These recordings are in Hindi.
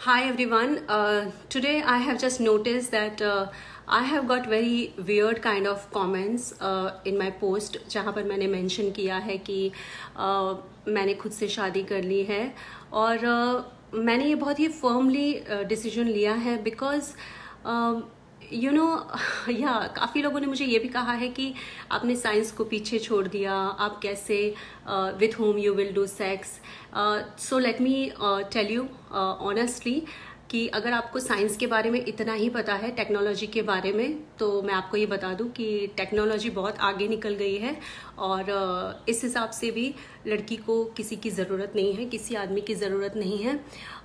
Hi everyone. Today I have just noticed that I have got very weird kind of comments in my post जहाँ पर मैंने mention किया है कि मैंने खुद से शादी कर ली है और मैंने ये बहुत ही firmly decision लिया है because यू नो या काफ़ी लोगों ने मुझे ये भी कहा है कि आपने साइंस को पीछे छोड़ दिया, आप कैसे with home you will do sex. So let me tell you honestly कि अगर आपको साइंस के बारे में इतना ही पता है टेक्नोलॉजी के बारे में, तो मैं आपको ये बता दूं कि टेक्नोलॉजी बहुत आगे निकल गई है और इस हिसाब से भी लड़की को किसी की ज़रूरत नहीं है, किसी आदमी की ज़रूरत नहीं है.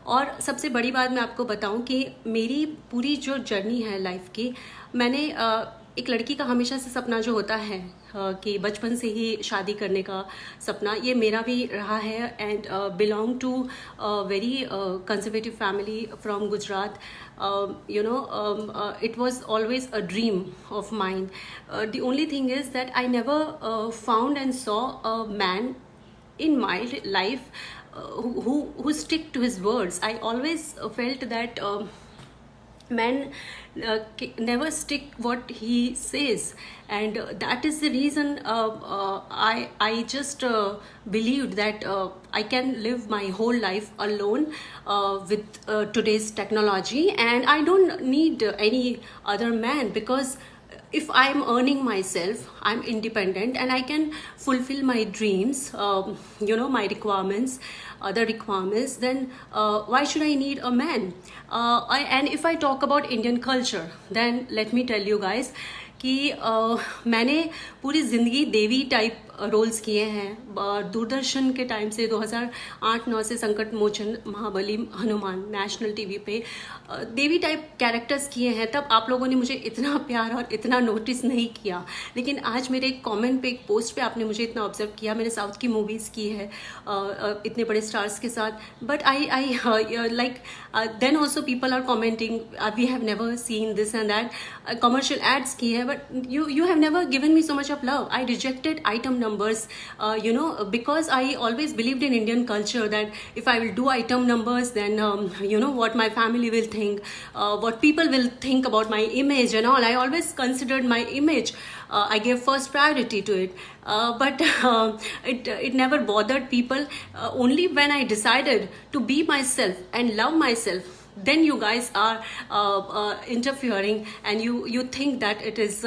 और सबसे बड़ी बात मैं आपको बताऊं कि मेरी पूरी जो जर्नी है लाइफ की, मैंने एक लड़की का हमेशा से सपना जो होता है कि बचपन से ही शादी करने का सपना, ये मेरा भी रहा है. And belong to very conservative family from Gujarat. You know it was always a dream of mind. The only thing is that I never found and saw a man in my life who stick to his words. I always felt that men never stick what he says, and that is the reason I just believed that I can live my whole life alone with today's technology, and I don't need any other man, because if I'm earning myself, I'm independent and I can fulfill my dreams, my requirements, other requirements, then why should I need a man? And if I talk about Indian culture, then let me tell you guys कि मैंने पूरी ज़िंदगी देवी टाइप रोल्स किए हैं. दूरदर्शन के टाइम से 2008-9 से संकट मोचन, महाबली, हनुमान, नेशनल टीवी पे देवी टाइप कैरेक्टर्स किए हैं. तब आप लोगों ने मुझे इतना प्यार और इतना नोटिस नहीं किया, लेकिन आज मेरे एक कमेंट पे, एक पोस्ट पे आपने मुझे इतना ऑब्जर्व किया. मैंने साउथ की मूवीज़ की है इतने बड़े स्टार्स के साथ, but I like then also people are commenting we have never seen this and that. Commercial ads की है, but you have never given me so much of love. I rejected item numbers, because I always believed in Indian culture that if I will do item numbers, then what my family will think, what people will think about my image and all. I always considered my image. I gave first priority to it, but it never bothered people. Only when I decided to be myself and love myself, then you guys are interfering, and you think that it is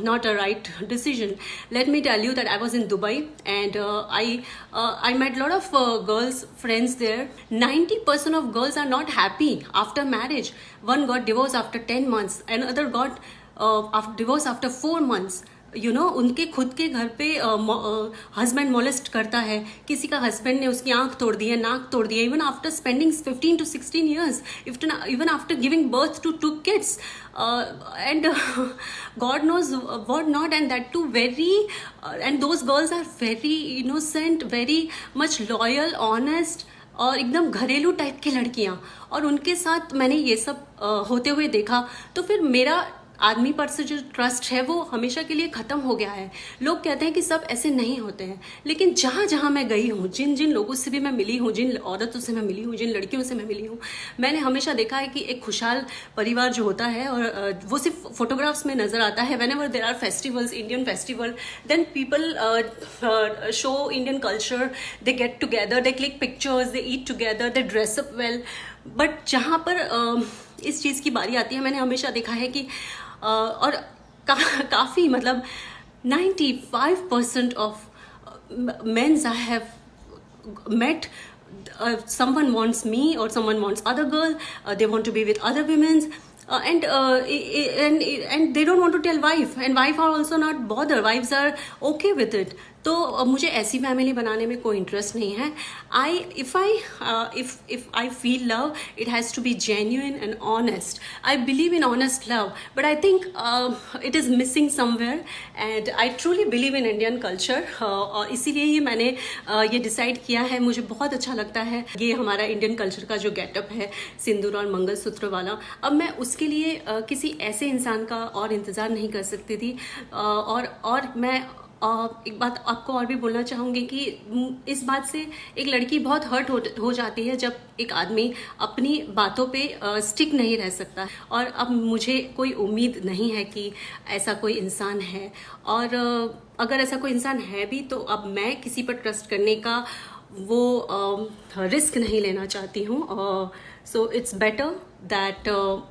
not a right decision. Let me tell you that I was in Dubai, and I met a lot of girls friends there. 90% of girls are not happy after marriage. One got divorced after 10 months, another got divorced after 4 months. उनके खुद के घर पे हस्बैंड मोलेस्ट करता है, किसी का हस्बैंड ने उसकी आंख तोड़ दी है, नाक तोड़ दिया, even after spending 15 to 16 years, even after giving birth to 2 kids, and God knows what not, and that too very and those girls are very innocent, very much loyal, honest, और एकदम घरेलू टाइप की लड़कियां. और उनके साथ मैंने ये सब होते हुए देखा, तो फिर मेरा आदमी पर से जो ट्रस्ट है वो हमेशा के लिए ख़त्म हो गया है. लोग कहते हैं कि सब ऐसे नहीं होते हैं, लेकिन जहाँ जहाँ मैं गई हूँ, जिन जिन लोगों से भी मैं मिली हूँ, जिन औरतों से मैं मिली हूँ, जिन लड़कियों से मैं मिली हूँ, मैंने हमेशा देखा है कि एक खुशहाल परिवार जो होता है, और वो सिर्फ फोटोग्राफ्स में नज़र आता है. Whenever there are festivals, Indian festival, then people show Indian culture, they get together, they click pictures, they eat together, they dress up well. But जहाँ पर इस चीज़ की बारी आती है, मैंने हमेशा देखा है कि और काफ़ी मतलब 95% of men's I have met, someone wants me or someone wants other girl, they want to be with other women, and they don't want to tell wife, and wife are also not bothered, wives are okay with it. तो मुझे ऐसी फैमिली बनाने में कोई इंटरेस्ट नहीं है. If I feel love, it has to be genuine and honest. I believe in honest love, but I think it is missing somewhere, and I truly believe in Indian culture. और इसीलिए ही मैंने ये डिसाइड किया है. मुझे बहुत अच्छा लगता है ये हमारा इंडियन कल्चर का जो गेटअप है, सिंदूर और मंगलसूत्र वाला. अब मैं उसके लिए किसी ऐसे इंसान का और इंतज़ार नहीं कर सकती थी, और मैं एक बात आपको और भी बोलना चाहूँगी कि इस बात से एक लड़की बहुत हर्ट हो जाती है जब एक आदमी अपनी बातों पे स्टिक नहीं रह सकता। और अब मुझे कोई उम्मीद नहीं है कि ऐसा कोई इंसान है, और अगर ऐसा कोई इंसान है भी तो अब मैं किसी पर ट्रस्ट करने का वो रिस्क नहीं लेना चाहती हूँ। So it's better that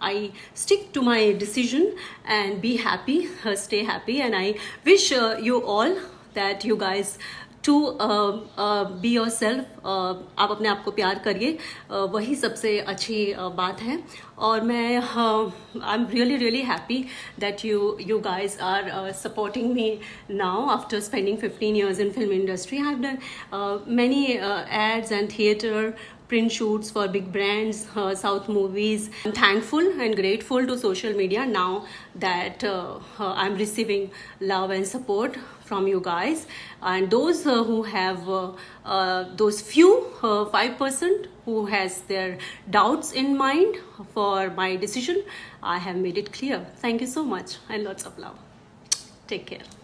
I stick to my decision and be happy, stay happy, and I wish you all that you guys to be yourself। आप अपने आप को प्यार करिए, वही सबसे अच्छी बात है। और मैं I'm really happy that you guys are supporting me now after spending 15 years in film industry. I have done many ads and theater print shoots for big brands, South movies. I'm thankful and grateful to social media now that I'm receiving love and support from you guys. And those who have those few 5% who has their doubts in mind for my decision, I have made it clear. Thank you so much and lots of love. Take care.